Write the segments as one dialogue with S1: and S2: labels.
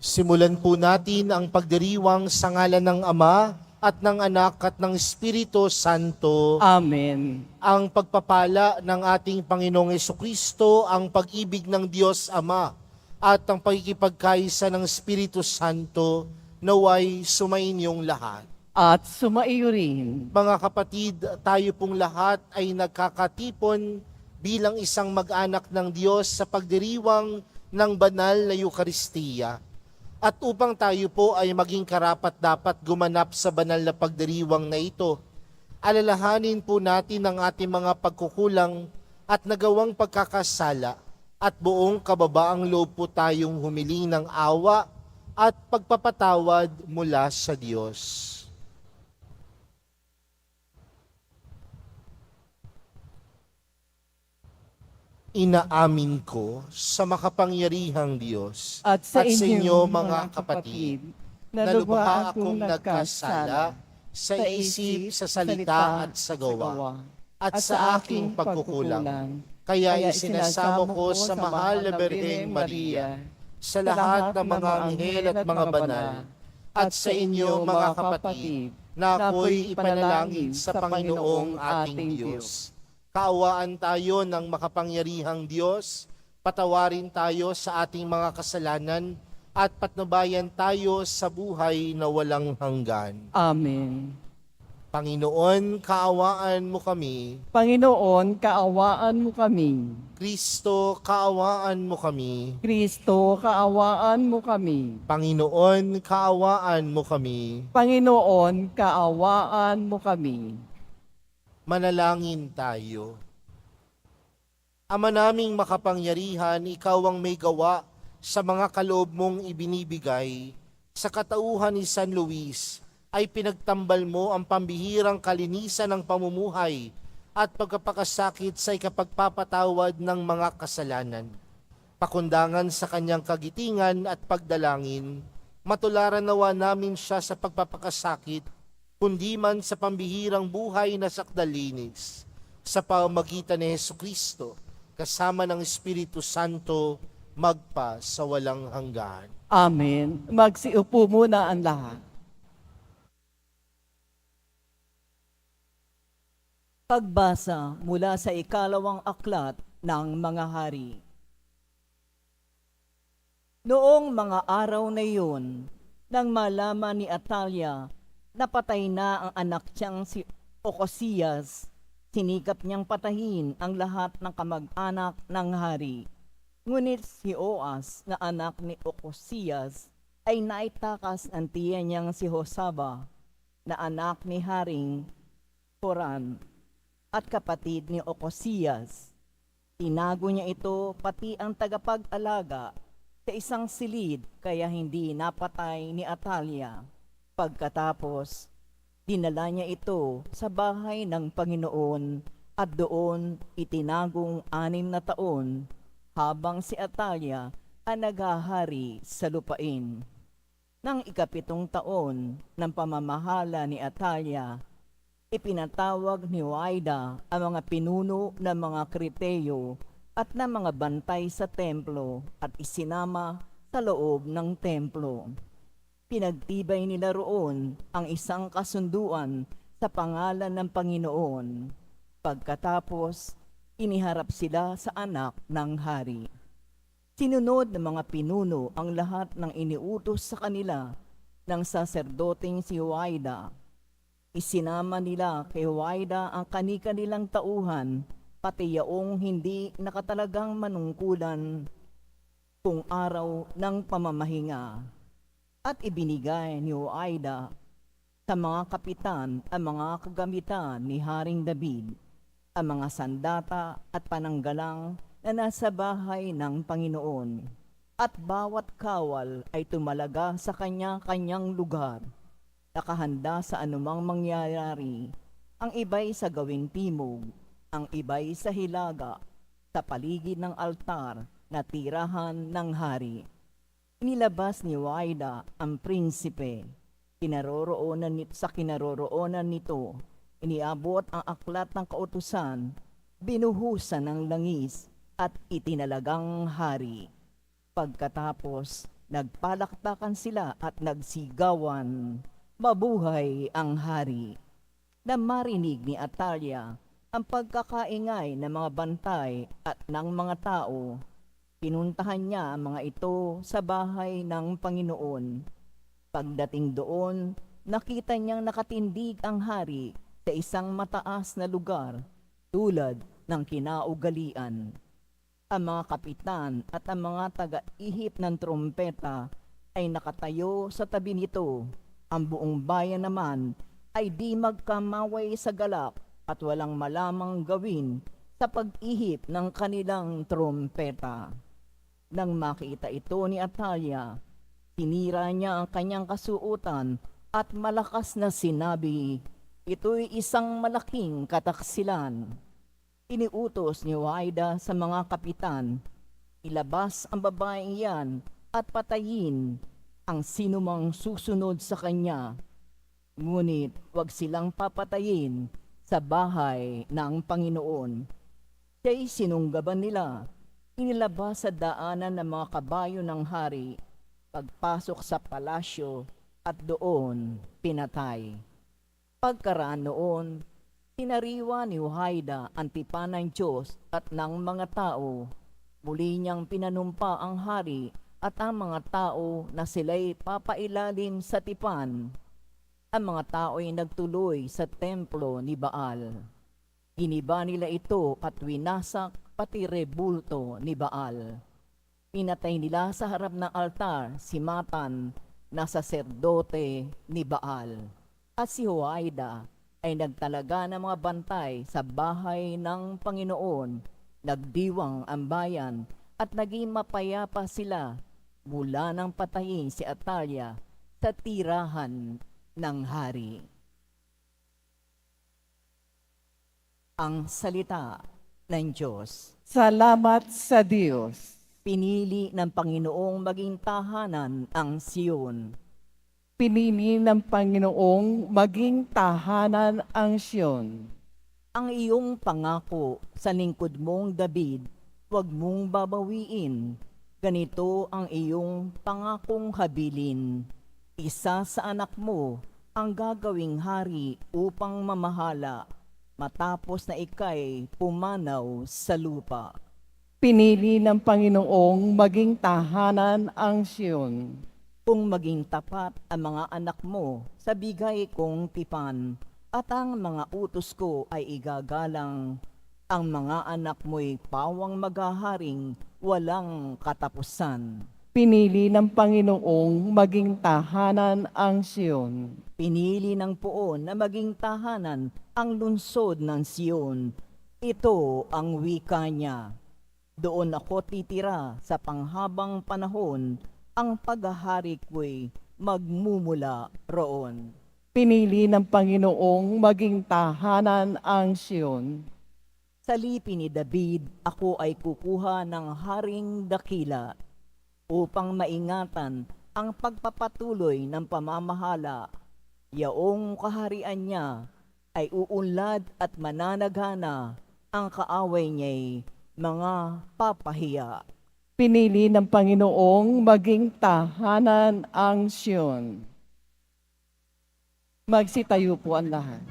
S1: Simulan po natin ang pagdiriwang sa ngalan ng Ama at ng Anak at ng Espiritu Santo.
S2: Amen.
S1: Ang pagpapala ng ating Panginoong Jesucristo, ang pag-ibig ng Diyos Ama at ang pagkikipagkaisa ng Espiritu Santo naway sumainyong lahat.
S2: At sumaiyo rin.
S1: Mga kapatid, tayo pong lahat ay nagkakatipon bilang isang mag-anak ng Diyos sa pagdiriwang ng banal na Eukaristiya. At upang tayo po ay maging karapat-dapat gumanap sa banal na pagdiriwang na ito, alalahanin po natin ang ating mga pagkukulang at nagawang pagkakasala at buong kababaang loob po tayong humiling ng awa at pagpapatawad mula sa Diyos. Inaamin ko sa makapangyarihang Diyos
S2: At sa inyo, mga kapatid,
S1: na lubha akong nagkasala sa isip, sa salita at sa gawa, at sa aking pagkukulang. Kaya isinasamo ko sa mahal na Birheng Maria, sa lahat ng mga anghel at mga banal, at sa inyo, mga kapatid, na ako'y ipanalangin sa Panginoong ating Diyos. Kaawaan tayo ng makapangyarihang Diyos, patawarin tayo sa ating mga kasalanan, at patnubayan tayo sa buhay na walang hanggan.
S2: Amen.
S1: Panginoon, kaawaan mo kami.
S2: Panginoon, kaawaan mo kami.
S1: Kristo, kaawaan mo kami.
S2: Kristo, kaawaan mo kami.
S1: Panginoon, kaawaan mo kami.
S2: Panginoon, kaawaan mo kami.
S1: Manalangin tayo. Ama naming makapangyarihan, ikaw ang may gawa sa mga kaloob mong ibinibigay. Sa katauhan ni San Luis ay pinagtambal mo ang pambihirang kalinisan ng pamumuhay at pagkapakasakit sa ikapagpapatawad ng mga kasalanan. Pakundangan sa kanyang kagitingan at pagdalangin, matularan nawa namin siya sa pagpapakasakit kundi man sa pambihirang buhay na sakdalinis, sa pamagitan ni Jesucristo, kasama ng Espiritu Santo, magpa sa walang hanggan.
S2: Amen. Magsiupo muna ang lahat. Pagbasa mula sa ikalawang aklat ng mga hari. Noong mga araw na iyon, nang malaman ni Atalia napatay na ang anak niyang si Ocosias, sinikap niyang patahin ang lahat ng kamag-anak ng hari. Ngunit si Oas na anak ni Ocosias ay naitakas ng tiya niyang si Josaba na anak ni Haring Horan at kapatid ni Ocosias. Tinago niya ito pati ang tagapag-alaga sa isang silid kaya hindi napatay ni Atalia. Pagkatapos, dinala niya ito sa bahay ng Panginoon at doon itinagong 6 na taon habang si Atalia ang naghahari sa lupain. Nang 7 taon ng pamamahala ni Atalia, ipinatawag ni Waida ang mga pinuno ng mga Kriteyo at ng mga bantay sa templo at isinama sa loob ng templo. Pinagtibay nila roon ang isang kasunduan sa pangalan ng Panginoon. Pagkatapos, iniharap sila sa anak ng hari. Sinunod ng mga pinuno ang lahat ng iniutos sa kanila ng saserdoteng si Waida. Isinama nila kay Waida ang kani-kanilang tauhan, pati yaong hindi nakatalagang manungkulan kung araw ng pamamahinga. At ibinigay ni Waida sa mga kapitan ang mga kagamitan ni Haring David, ang mga sandata at pananggalang na nasa bahay ng Panginoon. At bawat kawal ay tumalaga sa kanya-kanyang lugar, nakahanda sa anumang mangyayari. Ang iba'y sa gawing timog, ang iba'y sa hilaga, sa paligid ng altar na tirahan ng hari. Inilabas ni Waida ang prinsipe, sa kinaroroonan nito, iniabot ang aklat ng kautusan, binuhusan ng langis at itinalagang hari. Pagkatapos, Nagpalakpakan sila at nagsigawan, "Mabuhay ang hari!" Na marinig ni Atalia ang pagkakaingay ng mga bantay at ng mga tao, pinuntahan niya ang mga ito sa bahay ng Panginoon. Pagdating doon, nakita niyang nakatindig ang hari sa isang mataas na lugar tulad ng kinaugalian. Ang mga kapitan at ang mga taga-ihip ng trompeta ay nakatayo sa tabi nito. Ang buong bayan naman ay di magkamaway sa galak at walang malamang gawin sa pag-ihip ng kanilang trompeta. Nang makita ito ni Atalia, tinira niya ang kanyang kasuotan at malakas na sinabi, "Ito'y isang malaking kataksilan." Iniutos ni Huwaida sa mga kapitan, ilabas ang babaeng iyan at patayin ang sinumang susunod sa kanya. Ngunit huwag silang papatayin sa bahay ng Panginoon. Siya'y sinunggaban nila, inilabas sa daanan ng mga kabayo ng hari, pagpasok sa palasyo at doon pinatay. Pagkaraan noon, tinariwa ni Huwaida ang tipan ng Diyos at ng mga tao. Muli niyang pinanumpa ang hari at ang mga tao na sila'y papailalim sa tipan. Ang mga tao ay nagtuloy sa templo ni Baal. Giniba nila ito at winasak pati rebulto ni Baal. Pinatay nila sa harap ng altar si Matan na saserdote ni Baal. At si Huwaida ay nagtalaga ng mga bantay sa bahay ng Panginoon. Nagdiwang ang bayan at naging mapayapa sila mula nang patayin si Atalia sa tirahan ng hari. Ang salita ng Diyos.
S3: Salamat sa Diyos.
S2: Pinili ng Panginoong maging tahanan ang Siyon.
S3: Pinili ng Panginoong maging tahanan ang Siyon.
S2: Ang iyong pangako sa lingkod mong David, huwag mong babawiin. Ganito ang iyong pangakong habilin. Isa sa anak mo ang gagawing hari upang mamahala, matapos na ika'y pumanaw sa lupa.
S3: Pinili ng Panginoong maging tahanan ang Siyon.
S2: Kung maging tapat ang mga anak mo sa bigay kong tipan, at ang mga utos ko ay igagalang, ang mga anak mo'y pawang maghaharing walang katapusan.
S3: Pinili ng Panginoong maging tahanan ang Siyon.
S2: Pinili ng Poon na maging tahanan ang lungsod ng Siyon. Ito ang wika niya. Doon ako titira sa panghabang panahon, ang paghahari ko'y magmumula roon.
S3: Pinili ng Panginoong maging tahanan ang Siyon.
S2: Sa lipi ni David, ako ay kukuha ng haring dakila upang maingatan ang pagpapatuloy ng pamamahala. Yaong kaharian niya ay uunlad at mananagana, ang kaaway niya'y mga papahiya.
S3: Pinili ng Panginoong maging tahanan ang Siyon. Magsitayo po ang lahat.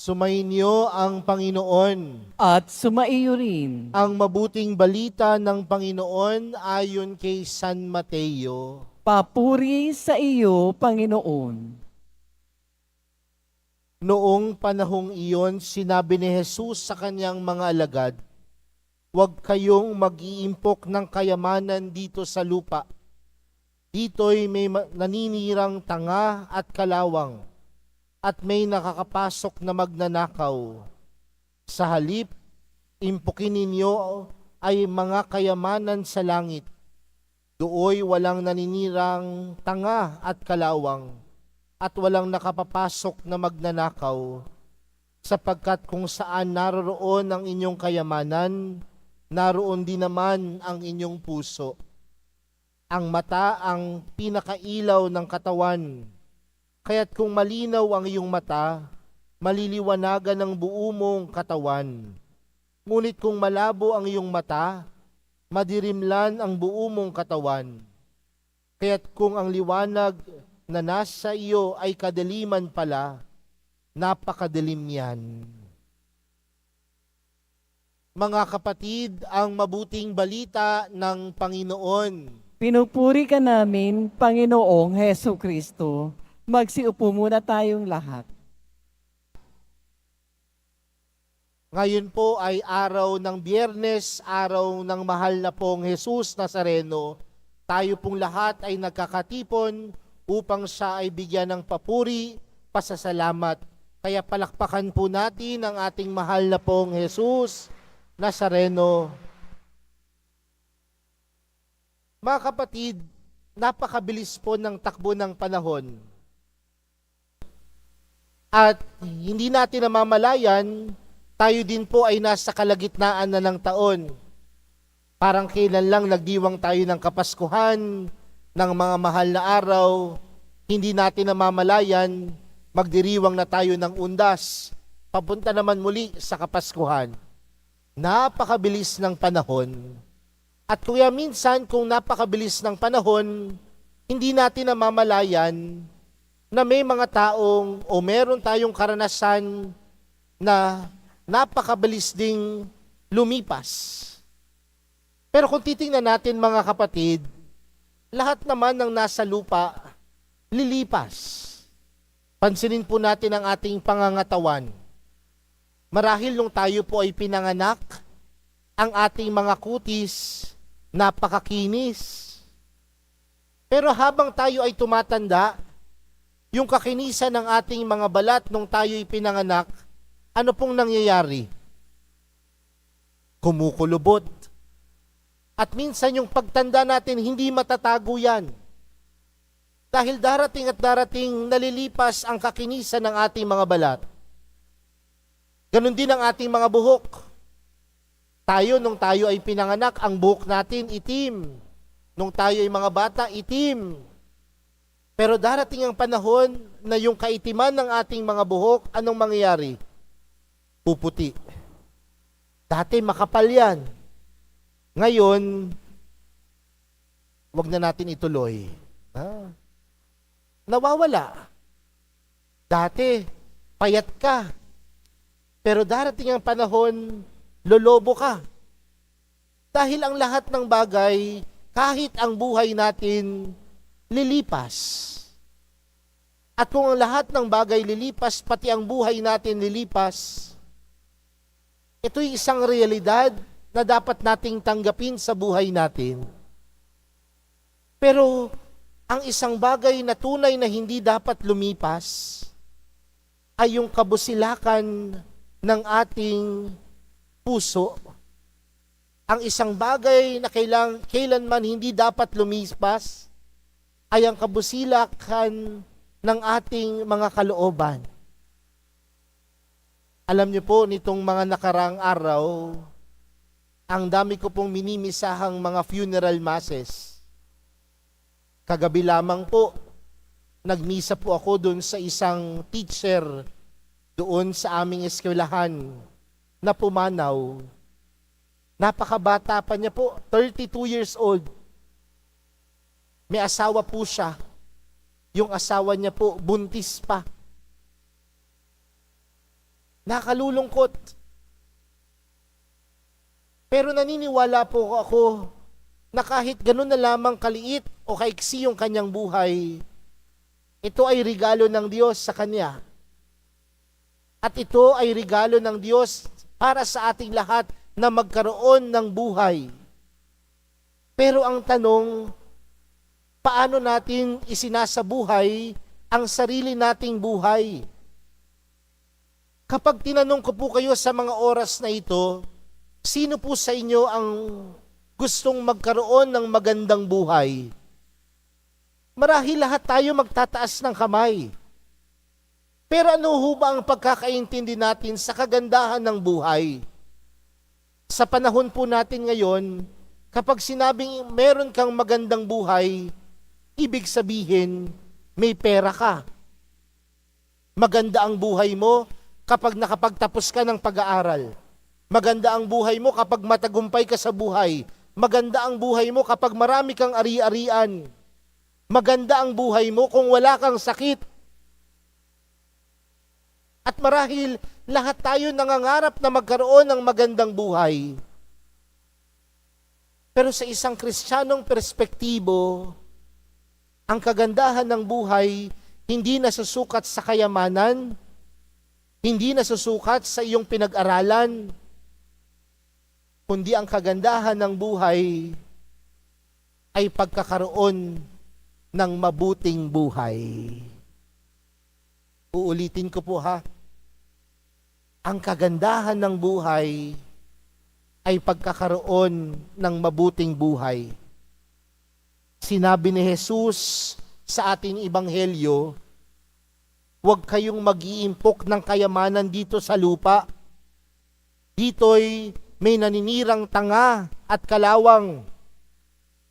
S1: Sumainyo ang Panginoon.
S3: At sumaiyo rin.
S1: Ang mabuting balita ng Panginoon ayon kay San Mateo.
S3: Papuri sa iyo, Panginoon.
S1: Noong panahong iyon, sinabi ni Jesus sa kanyang mga alagad, "Huwag kayong mag-iimpok ng kayamanan dito sa lupa. Dito'y may naninirang tanga at kalawang, at may nakakapasok na magnanakaw. Sa halip, impukin ninyo ay mga kayamanan sa langit. Dooy walang naninirang tanga at kalawang, at walang nakapapasok na magnanakaw, sapagkat kung saan naroroon ang inyong kayamanan, naroon din naman ang inyong puso. Ang mata ang pinakailaw ng katawan, kaya't kung malinaw ang iyong mata, maliliwanagan ang buo mong katawan. Ngunit kung malabo ang iyong mata, madirimlan ang buo mong katawan. Kaya't kung ang liwanag na nasa iyo ay kadiliman pala, napakadilim yan." Mga kapatid, ang mabuting balita ng Panginoon.
S3: Pinupuri ka namin, Panginoong Heso Kristo. Magsiupo muna tayong lahat.
S1: Ngayon po ay araw ng Biyernes, araw ng mahal na pong Jesus Nazareno. Tayo pong lahat ay nagkakatipon upang siya ay bigyan ng papuri, pasasalamat. Kaya palakpakan po natin ang ating mahal na pong Jesus Nazareno. Mga kapatid, napakabilis po ng takbo ng panahon. At hindi natin namamalayan, tayo din po ay nasa kalagitnaan na ng taon. Parang kailan lang nagdiwang tayo ng Kapaskuhan, ng mga mahal na araw, hindi natin namamalayan, magdiriwang na tayo ng Undas, papunta naman muli sa Kapaskuhan. Napakabilis ng panahon. At kuya minsan kung napakabilis ng panahon, hindi natin namamalayan na may mga taong o meron tayong karanasan na napakabilis ding lumipas. Pero kung titingnan natin mga kapatid, lahat naman ng nasa lupa, lilipas. Pansinin po natin ang ating pangangatawan. Marahil nung tayo po ay pinanganak, ang ating mga kutis, napakakinis. Pero habang tayo ay tumatanda, yung kakinisan ng ating mga balat nung tayo ay pinanganak, ano pong nangyayari? Kumukulubot. At minsan yung pagtanda natin, hindi matatago yan. Dahil darating at darating nalilipas ang kakinisan ng ating mga balat. Ganon din ang ating mga buhok. Tayo, nung tayo ay pinanganak, ang buhok natin itim. Nung tayo ay mga bata, itim. Pero darating ang panahon na yung kaitiman ng ating mga buhok, anong mangyayari? Puputi. Dati makapal yan. Ngayon, wag na natin ituloy. Nawawala. Dati, payat ka. Pero darating ang panahon, lolobo ka. Dahil ang lahat ng bagay, kahit ang buhay natin, lilipas. At kung ang lahat ng bagay lilipas, pati ang buhay natin lilipas, ito'y isang realidad na dapat nating tanggapin sa buhay natin. Pero ang isang bagay na tunay na hindi dapat lumipas ay yung kabusilakan ng ating puso. Ang isang bagay na kailanman hindi dapat lumipas ay ang kabusilakan ng ating mga kalooban. Alam niyo po, nitong mga nakaraang araw, ang dami ko pong minimisahang mga funeral masses. Kagabi lamang po, nagmisa po ako doon sa isang teacher doon sa aming eskwelahan na pumanaw. Napakabata pa niya po, 32 years old. May asawa po siya. Yung asawa niya po, buntis pa. Nakalulungkot. Pero naniniwala po ako na kahit ganun na lamang kaliit o kaiksi yung kanyang buhay, ito ay regalo ng Diyos sa kanya. At ito ay regalo ng Diyos para sa ating lahat na magkaroon ng buhay. Pero ang tanong, paano natin isinasabuhay ang sarili nating buhay? Kapag tinanong ko po kayo sa mga oras na ito, sino po sa inyo ang gustong magkaroon ng magandang buhay? Marahil lahat tayo magtataas ng kamay. Pero ano ho ba ang pagkakaintindi natin sa kagandahan ng buhay? Sa panahon po natin ngayon, kapag sinabing meron kang magandang buhay, ibig sabihin, may pera ka. Maganda ang buhay mo kapag nakapagtapos ka ng pag-aaral. Maganda ang buhay mo kapag matagumpay ka sa buhay. Maganda ang buhay mo kapag marami kang ari-arian. Maganda ang buhay mo kung wala kang sakit. At marahil lahat tayo nangangarap na magkaroon ng magandang buhay. Pero sa isang Kristiyanong perspektibo, ang kagandahan ng buhay hindi nasusukat sa kayamanan, hindi nasusukat sa iyong pinag-aralan, kundi ang kagandahan ng buhay ay pagkakaroon ng mabuting buhay. Uulitin ko po ha. Ang kagandahan ng buhay ay pagkakaroon ng mabuting buhay. Sinabi ni Jesus sa ating ebanghelyo, huwag kayong mag-iimpok ng kayamanan dito sa lupa. Dito'y may naninirang tanga at kalawang.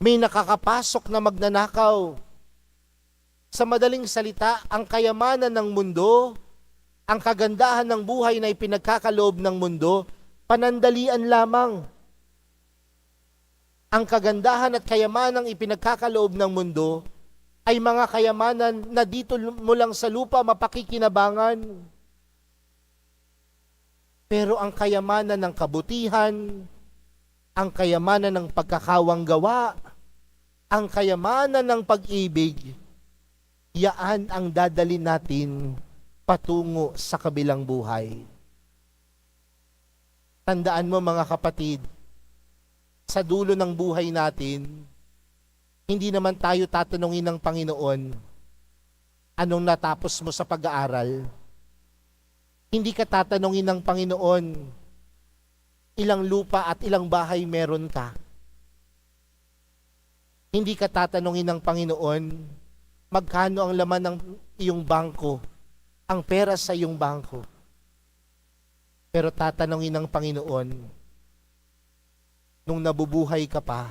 S1: May nakakapasok na magnanakaw. Sa madaling salita, ang kayamanan ng mundo, ang kagandahan ng buhay na ipinagkakaloob ng mundo, panandalian lamang. Ang kagandahan at kayamanang ipinagkakaloob ng mundo ay mga kayamanan na dito mo lang sa lupa mapakikinabangan. Pero ang kayamanan ng kabutihan, ang kayamanan ng pagkakawang gawa, ang kayamanan ng pag-ibig, yaan ang dadalhin natin patungo sa kabilang buhay. Tandaan mo mga kapatid, sa dulo ng buhay natin, hindi naman tayo tatanungin ng Panginoon, anong natapos mo sa pag-aaral? Hindi ka tatanungin ng Panginoon, ilang lupa at ilang bahay meron ka? Hindi ka tatanungin ng Panginoon, magkano ang laman ng iyong bangko, ang pera sa iyong bangko. Pero tatanungin ng Panginoon, nung nabubuhay ka pa,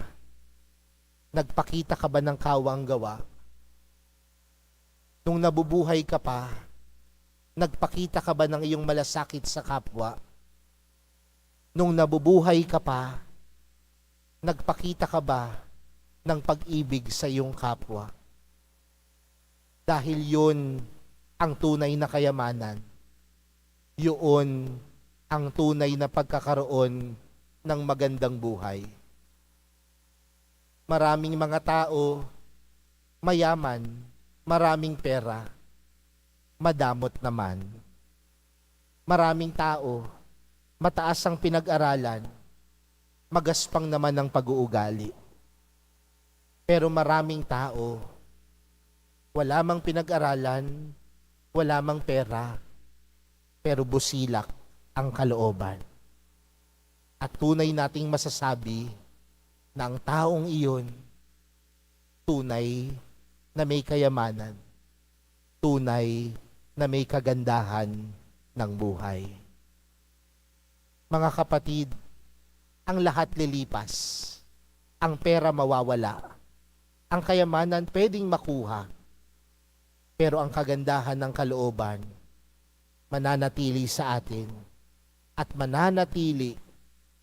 S1: nagpakita ka ba ng kawang gawa? Nung nabubuhay ka pa, nagpakita ka ba ng iyong malasakit sa kapwa? Nung nabubuhay ka pa, nagpakita ka ba ng pag-ibig sa iyong kapwa? Dahil yun ang tunay na kayamanan. Yun ang tunay na pagkakaroon ng magandang buhay. Maraming mga tao, mayaman, maraming pera, madamot naman. Maraming tao, mataas ang pinag-aralan, magaspang naman ang pag-uugali. Pero maraming tao, wala mang pinag-aralan, wala mang pera, pero busilak ang kalooban. At tunay nating masasabi na ang taong iyon, tunay na may kayamanan, tunay na may kagandahan ng buhay. Mga kapatid, ang lahat lilipas, ang pera mawawala, ang kayamanan pwedeng makuha, pero ang kagandahan ng kalooban mananatili sa atin at mananatili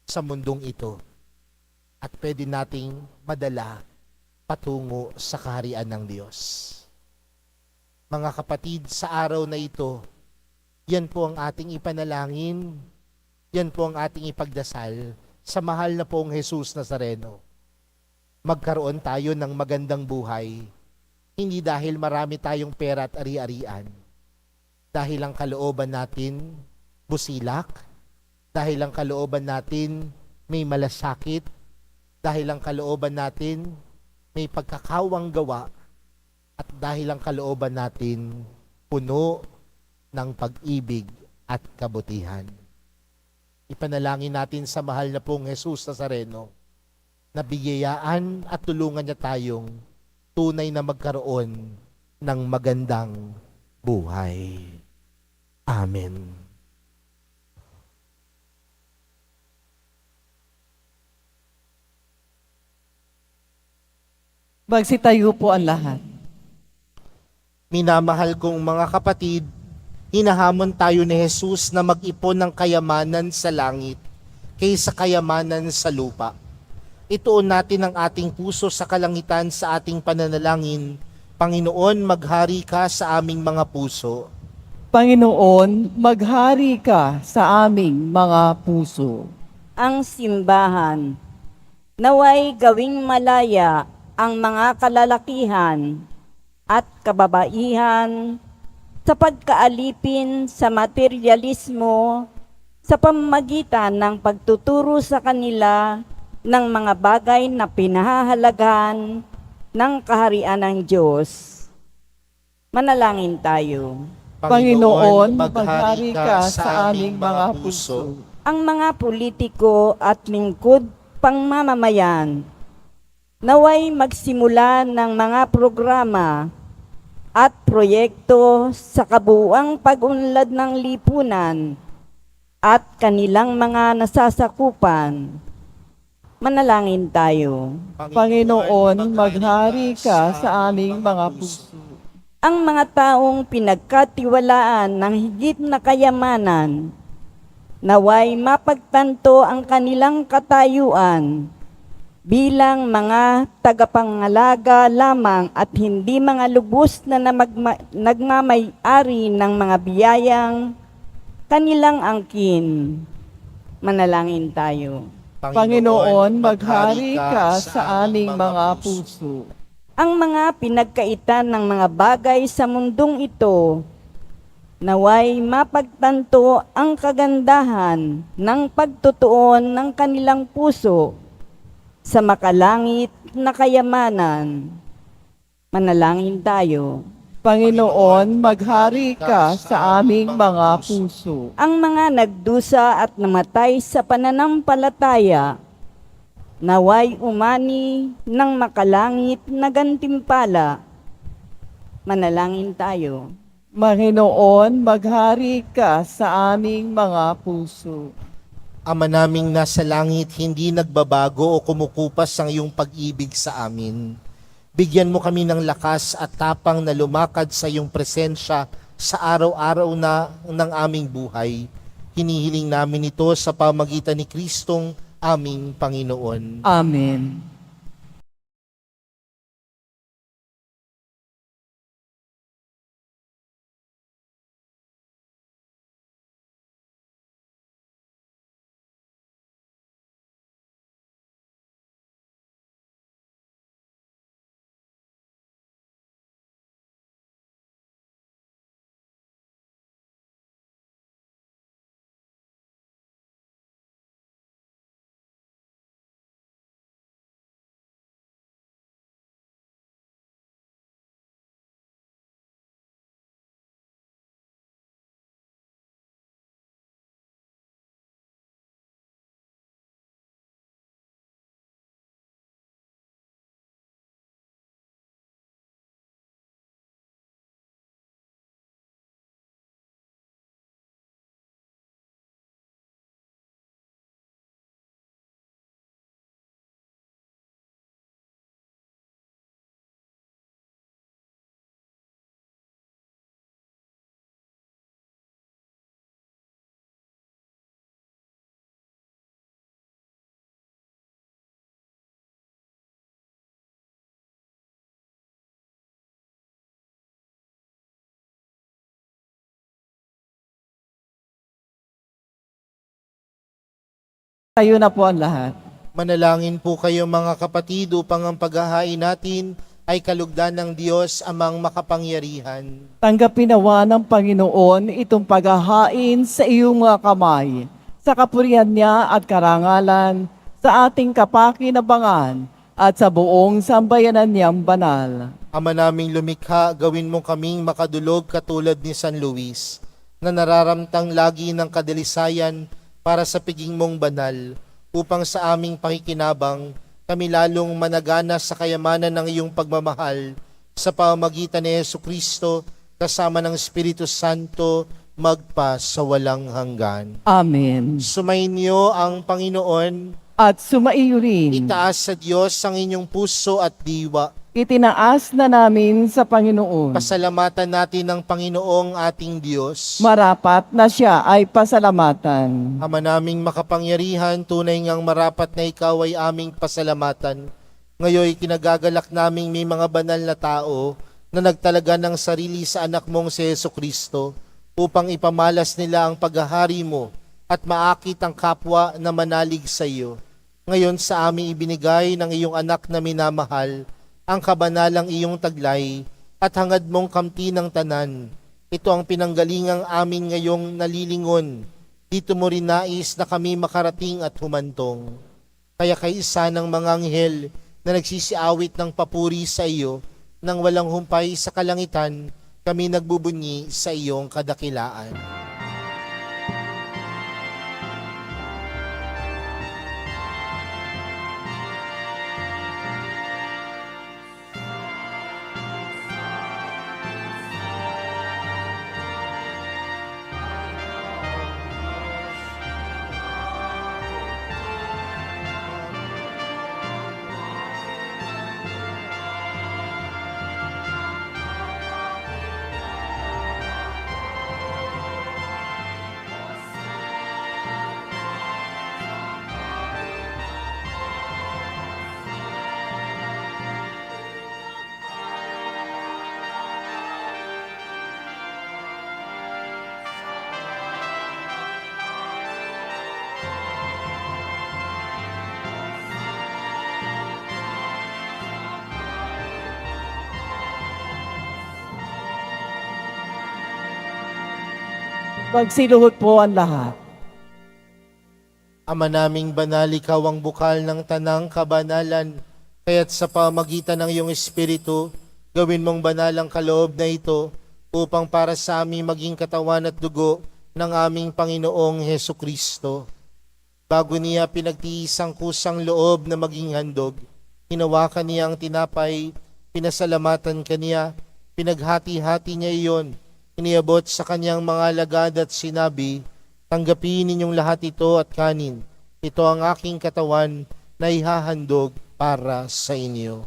S1: sa mundong ito at pwede nating madala patungo sa kaharian ng Diyos. Mga kapatid, sa araw na ito, Yan po ang ating ipanalangin. Yan po ang ating ipagdasal sa mahal na pong Jesus Nazareno. Magkaroon tayo ng magandang buhay, hindi dahil marami tayong pera at ari-arian, dahil ang kalooban natin busilak, dahil ang kalooban natin may malasakit, dahil ang kalooban natin may pagkakawang gawa, at dahil ang kalooban natin puno ng pag-ibig at kabutihan. Ipanalangin natin sa mahal na pong Jesus Nazareno na biyayaan at tulungan niya tayong tunay na magkaroon ng magandang buhay. Amen.
S3: Magsitayo po ang lahat.
S1: Minamahal kong mga kapatid, hinahamon tayo ni Jesus na mag-ipon ng kayamanan sa langit kaysa kayamanan sa lupa. Ituon natin ang ating puso sa kalangitan sa ating pananalangin. Panginoon, maghari ka sa aming mga puso.
S3: Panginoon, maghari ka sa aming mga puso.
S2: Ang simbahan, naway gawing malaya ang mga kalalakihan at kababaihan sa pagkaalipin sa materialismo sa pamamagitan ng pagtuturo sa kanila ng mga bagay na pinahahalagahan ng kaharian ng Diyos. Manalangin tayo.
S3: Panginoon, maghari ka sa aming mga puso.
S2: Ang mga politiko at lingkod pangmamamayan, naway magsimula ng mga programa at proyekto sa kabuuang pag-unlad ng lipunan at kanilang mga nasasakupan. Manalangin tayo.
S3: Panginoon, maghari ka sa aming mga puso.
S2: Ang mga taong pinagkatiwalaan ng higit na kayamanan, naway mapagtanto ang kanilang katayuan bilang mga tagapangalaga lamang at hindi mga lubos na nagmamay-ari ng mga biyayang kanilang angkin. Manalangin tayo.
S3: Panginoon, maghari ka sa aming mga puso.
S2: Ang mga pinagkaitan ng mga bagay sa mundong ito, naway mapagtanto ang kagandahan ng pagtutuon ng kanilang puso sa makalangit na kayamanan. Manalangin tayo.
S3: Panginoon, maghari ka sa aming mga puso.
S2: Ang mga nagdusa at namatay sa pananampalataya, naway umani ng makalangit na gantimpala. Manalangin tayo.
S3: Panginoon, maghari ka sa aming mga puso.
S1: Ama naming nasa langit, hindi nagbabago o kumukupas ang iyong pag-ibig sa amin. Bigyan mo kami ng lakas at tapang na lumakad sa iyong presensya sa araw-araw na ng aming buhay. Hinihiling namin ito sa pamagitan ni Kristong aming Panginoon.
S3: Amen. Tayo na po ang lahat.
S1: Manalangin po kayo mga kapatid upang ang paghahain natin ay kalugdan ng Diyos amang makapangyarihan.
S3: Tanggapin nawa ng Panginoon itong paghahain sa iyong mga kamay, sa kapurihan niya at karangalan, sa ating kapakinabangan, at sa buong sambayanan niyang banal.
S1: Ama naming lumikha, gawin mo kaming makadulog katulad ni San Luis, na nararamtang lagi ng kadalisayan para sa piging mong banal, upang sa aming pakikinabang, kami lalong managana sa kayamanan ng iyong pagmamahal sa pamamagitan ni Jesucristo kasama ng Espiritu Santo magpa sa walang hanggan.
S3: Amen.
S1: Sumainyo ang Panginoon,
S3: At sumaiyo rin,
S1: itaas sa Diyos ang inyong puso at diwa.
S3: itinaas na namin sa Panginoon.
S1: Pasalamatan natin ang Panginoong ating Diyos.
S3: Marapat na siya ay pasalamatan.
S1: Ama naming makapangyarihan, tunay ngang marapat na ikaw ay aming pasalamatan. Ngayon kinagagalak naming may mga banal na tao na nagtalaga ng sarili sa anak mong si Jesucristo upang ipamalas nila ang paghahari mo at maakit ang kapwa na manalig sa iyo. Ngayon sa aming ibinigay ng iyong anak na minamahal, ang kabanalang iyong taglay at hangad mong kamti ng tanan. Ito ang pinanggalingang amin ngayong nalilingon. Dito mo rin nais na kami makarating at humantong. Kaya kay isa ng mga anghel na nagsisiawit ng papuri sa iyo, nang walang humpay sa kalangitan, kami nagbubunyi sa iyong kadakilaan.
S3: Magsiluhod po ang lahat.
S1: Ama naming banal, ikaw ang bukal ng tanang kabanalan, kaya't sa pamagitan ng iyong Espiritu, gawin mong banal ang kaloob na ito, upang para sa aming maging katawan at dugo ng aming Panginoong Hesukristo. Bago niya pinagtiis ang kusang loob na maging handog, hinawakan niya ang tinapay, pinasalamatan kaniya, pinaghati-hati niya iyon, iniabot sa kanyang mga alagad at sinabi, tanggapin ninyong lahat ito at kanin. Ito ang aking katawan na ihahandog para sa inyo.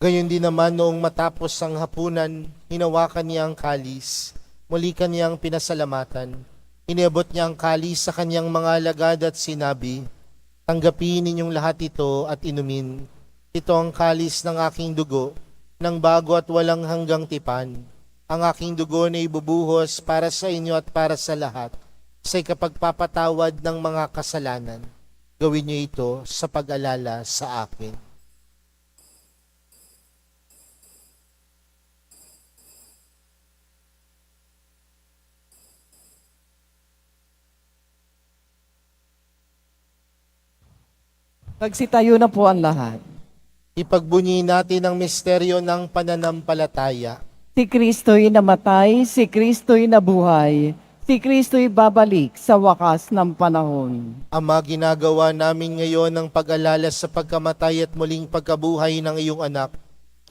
S1: Gayon din naman noong matapos ang hapunan, hinawakan niya ang kalis, muli kaniyang pinasalamatan. Iniabot niya ang kalis sa kanyang mga alagad at sinabi, tanggapin ninyong lahat ito at inumin. Ito ang kalis ng aking dugo, ng bago at walang hanggang tipan. Ang aking dugo na ibubuhos para sa inyo at para sa lahat, sa ikapagpapatawad ng mga kasalanan. Gawin niyo ito sa pag-alala sa akin.
S3: Magsitayo na po ang lahat.
S1: Ipagbunyi natin ang misteryo ng pananampalataya.
S3: Si Kristo'y namatay, si Kristo'y nabuhay, si Kristo'y babalik sa wakas ng panahon.
S1: Ama, ginagawa namin ngayon ang pag-alala sa pagkamatay at muling pagkabuhay ng iyong anak.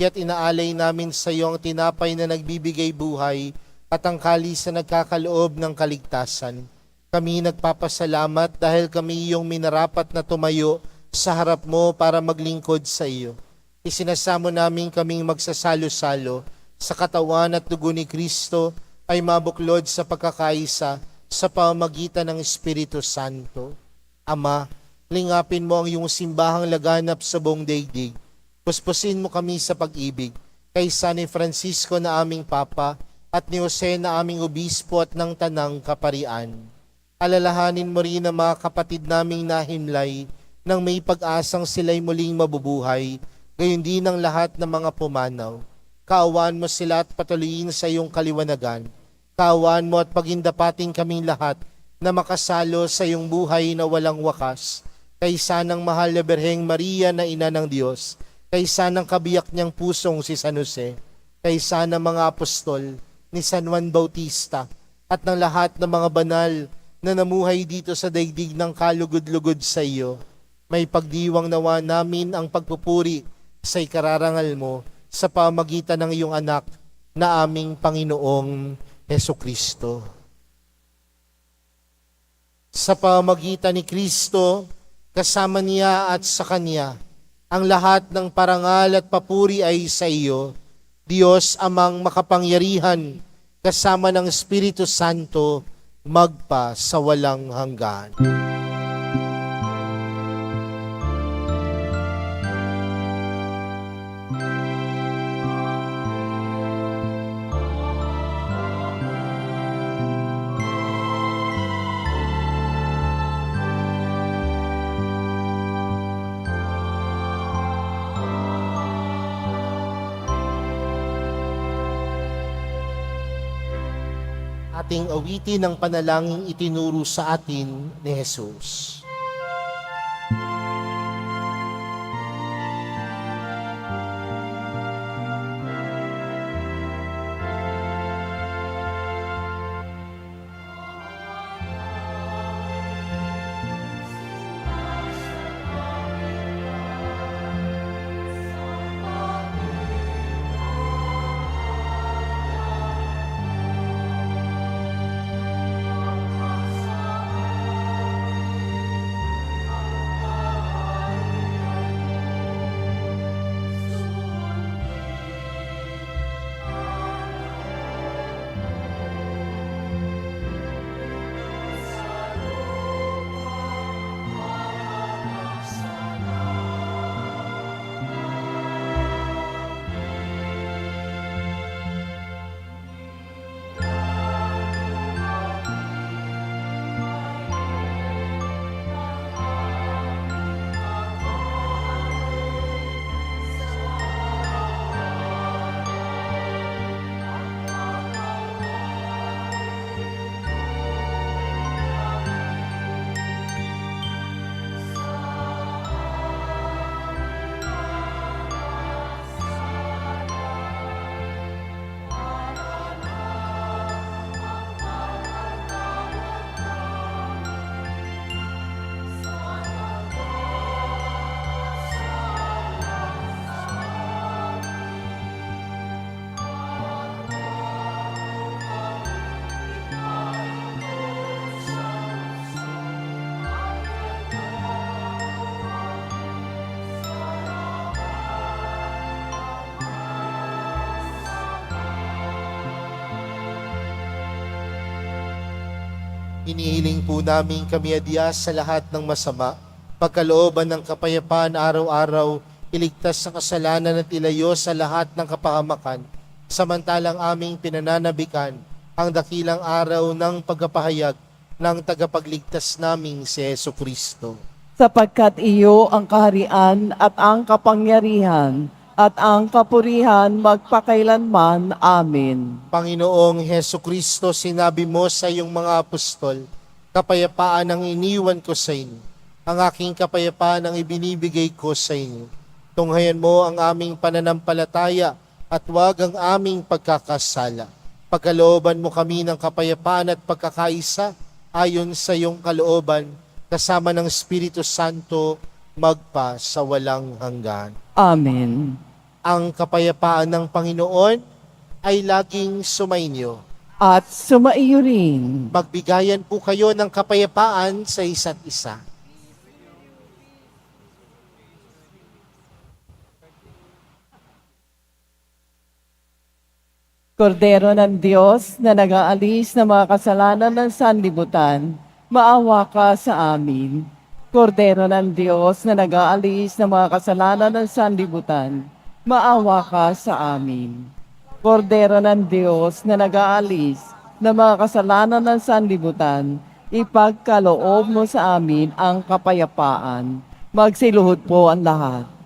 S1: Kaya't inaalay namin sa iyo ang tinapay na nagbibigay buhay at ang kalis na nagkakaloob ng kaligtasan. Kami nagpapasalamat dahil kami iyong minarapat na tumayo sa harap mo para maglingkod sa iyo. Isinasamo namin kaming magsasalo-salo sa katawan at dugo ni Kristo ay mabuklod sa pagkakaisa sa pamamagitan ng Espiritu Santo. Ama, Lingapin mo ang iyong simbahang laganap sa buong daigdig. Puspusin mo kami sa pag-ibig. Kay San Francisco na aming Papa at ni Jose na aming Obispo at ng Tanang Kaparian. Alalahanin mo rin ang mga kapatid naming nahimlay nang may pag-asang sila'y muling mabubuhay, gayon din ang lahat ng mga pumanaw. Kaawaan mo sila at patuloyin sa iyong kaliwanagan. Kaawaan mo at pagindapating kaming lahat na makasalo sa iyong buhay na walang wakas. Kaysa ng mahal na Birheng Maria na Ina ng Diyos, kaysa ng kabiyak niyang pusong si San Jose, kaysa ng mga apostol ni San Juan Bautista, at ng lahat ng mga banal na namuhay dito sa daigdig ng kalugod-lugod sa iyo, may pagdiwang nawa namin ang pagpupuri sa ikararangal mo sa pamagitan ng iyong anak na aming Panginoong Hesukristo. Sa pamagitan ni Kristo, kasama niya at sa Kanya, ang lahat ng parangal at papuri ay sa iyo, Diyos amang makapangyarihan, kasama ng Espiritu Santo, magpa sa walang hanggan. Ating awitin ang panalangin itinuro sa atin ni Jesus. Inihiling po namin kami adyas sa lahat ng masama, pagkalooban ng kapayapaan araw-araw, iligtas sa kasalanan at ilayo sa lahat ng kapahamakan, samantalang aming pinananabikan ang dakilang araw ng pagpapahayag ng tagapagligtas naming si Jesucristo.
S3: Sapagkat iyo ang kaharian at ang kapangyarihan at ang kapurihan magpakailanman. Amen.
S1: Panginoong Hesukristo, sinabi mo sa iyong mga apostol, kapayapaan ang iniwan ko sa inyo. Ang aking kapayapaan ang ibinibigay ko sa inyo. Tunghayan mo ang aming pananampalataya at huwag ang aming pagkakasala. Pagkalooban mo kami ng kapayapaan at pagkakaisa ayon sa iyong kalooban, kasama ng Espiritu Santo, magpa sa walang hanggan.
S3: Amen.
S1: Ang kapayapaan ng Panginoon ay laging sumainyo.
S3: At sumaiyo rin.
S1: Magbigayan po kayo ng kapayapaan sa isa't isa.
S3: Kordero ng Diyos na nag-aalis ng mga kasalanan ng sanlibutan, maawa ka sa amin. Kordero ng Diyos na nag-aalis ng mga kasalanan ng sanlibutan, maawa ka sa amin. Kordero ng Diyos na nag-aalis ng mga kasalanan ng sanlibutan, ipagkaloob mo sa amin ang kapayapaan. Magsiluhod po ang lahat.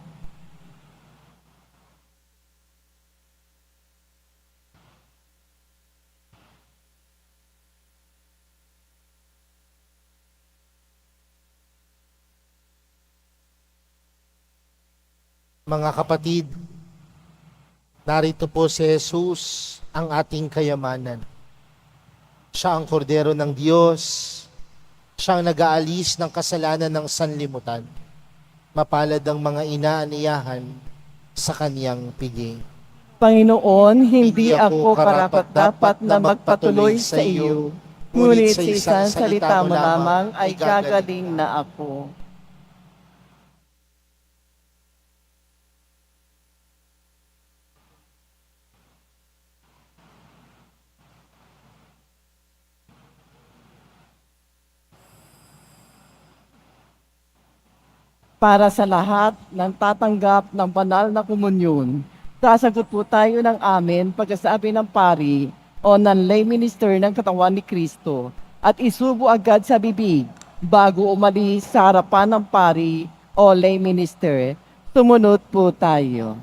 S1: Mga kapatid, narito po si Jesus, ang ating kayamanan. Siya ang kordero ng Diyos. Siya ang nag-aalis ng kasalanan ng sanlibutan. Mapalad ang mga inaaniyahan sa kaniyang piging.
S3: Panginoon, hindi ako karapat-dapat na magpatuloy sa iyo, ngunit sa isang salita mo lamang ay gagaling na ako. Para sa lahat ng tatanggap ng banal na komunyon, sasagot po tayo ng amen pagkasabi ng pari o ng lay minister ng katawan ni Kristo at isubo agad sa bibig bago umalis sa harapan ng pari o lay minister. Sumunod po tayo.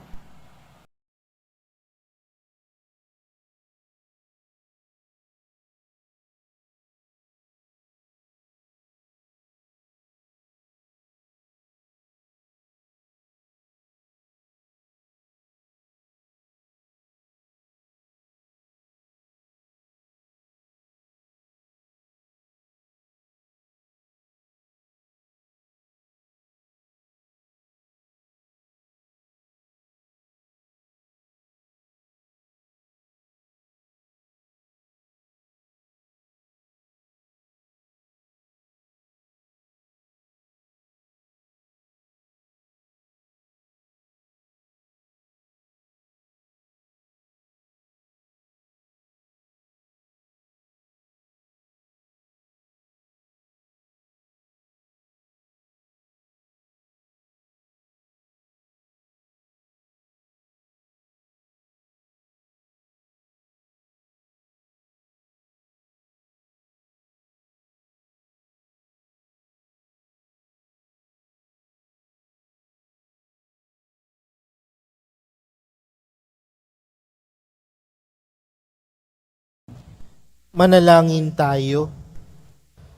S1: Manalangin tayo.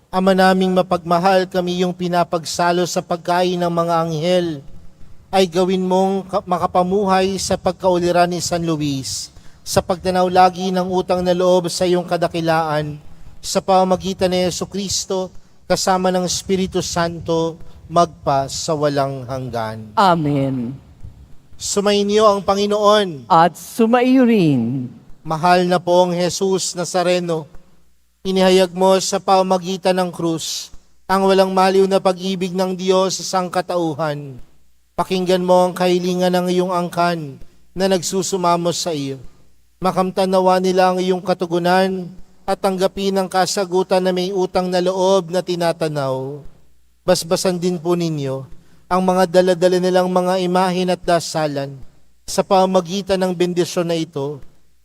S1: Ama naming mapagmahal, kami yung pinapagsalo sa pagkain ng mga anghel ay gawin mong makapamuhay sa pagkauliran ni San Luis, sa pagtanaw lagi ng utang na loob sa iyong kadakilaan, sa pamamagitan ni Jesucristo, kasama ng Espiritu Santo, magpa sa walang hanggan.
S3: Amen.
S1: Sumainyo ang Panginoon.
S3: At sumaiyo rin.
S1: Mahal na pong Jesus Nazareno, inihayag mo sa pamamagitan ng krus ang walang maliw na pag-ibig ng Diyos sa sangkatauhan. Pakinggan mo ang kahilingan ng iyong angkan na nagsusumamo sa iyo. Makamtan nawa nila ang iyong katugunan at tanggapin ang kasagutan na may utang na loob na tinatanaw. Basbasan din po ninyo ang mga daladala nilang mga imahin at dasalan sa pamamagitan ng bendisyon na ito.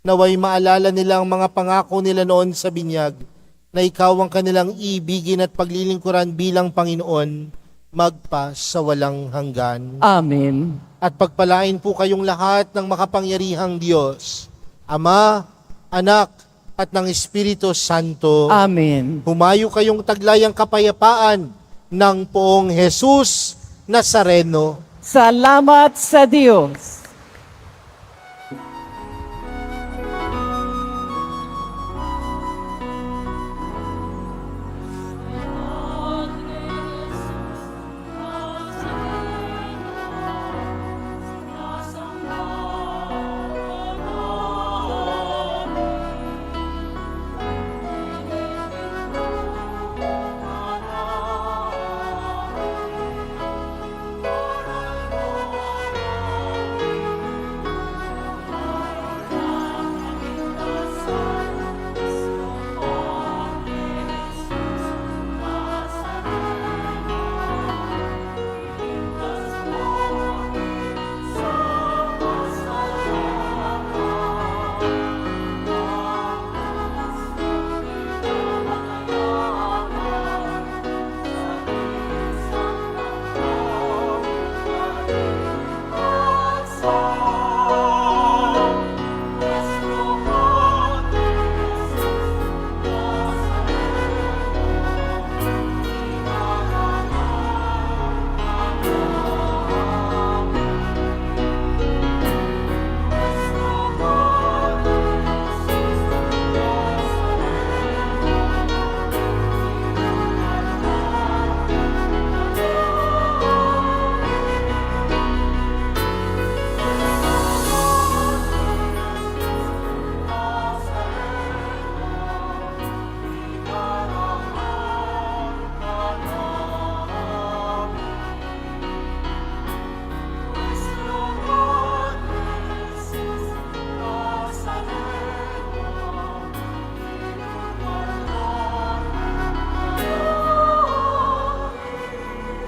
S1: Naway maalala nila ang mga pangako nila noon sa binyag, na ikaw ang kanilang ibigin at paglilingkuran bilang Panginoon, magpa sa walang hanggan.
S3: Amen.
S1: At pagpalain po kayong lahat ng makapangyarihang Diyos, Ama, Anak, at ng Espiritu Santo.
S3: Amen.
S1: Humayo kayong taglayang kapayapaan ng poong Jesus Nazareno.
S3: Salamat sa Diyos.